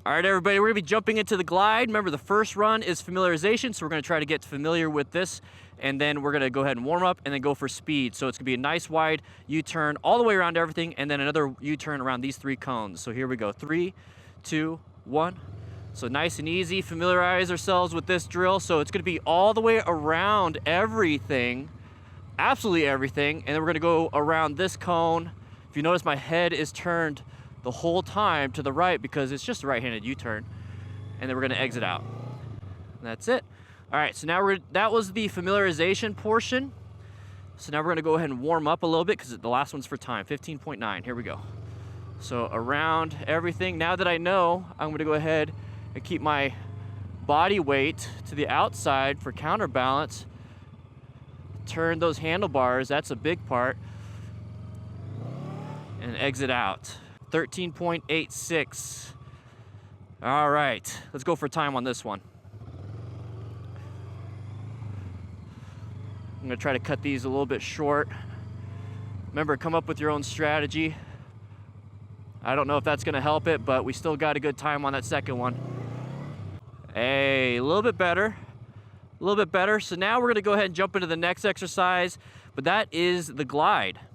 All right, everybody, we're gonna be jumping into the glide. Remember, the first run is familiarization, so we're gonna try to get familiar with this, and then we're gonna go ahead and warm up and then go for speed. So it's gonna be a nice wide U-turn all the way around everything, and then another U-turn around these 3 cones. So here we go, 3, 2, 1. So nice and easy, familiarize ourselves with this drill. So it's gonna be all the way around everything, absolutely everything, and then we're gonna go around this cone. If you notice, my head is turned the whole time to the right because it's just a right-handed U-turn, and then we're gonna exit out. And that's it. All right, so now that was the familiarization portion. So now we're gonna go ahead and warm up a little bit because the last one's for time, 15.9, here we go. So around everything, now that I know, I'm gonna go ahead and keep my body weight to the outside for counterbalance. Turn those handlebars, that's a big part, and exit out. 13.86. All right, let's go for time on this one. I'm gonna try to cut these a little bit short. Remember, come up with your own strategy. I don't know if that's gonna help it, but we still got a good time on that second one. Hey, a little bit better. A little bit better. So now we're gonna go ahead and jump into the next exercise, but that is the glide.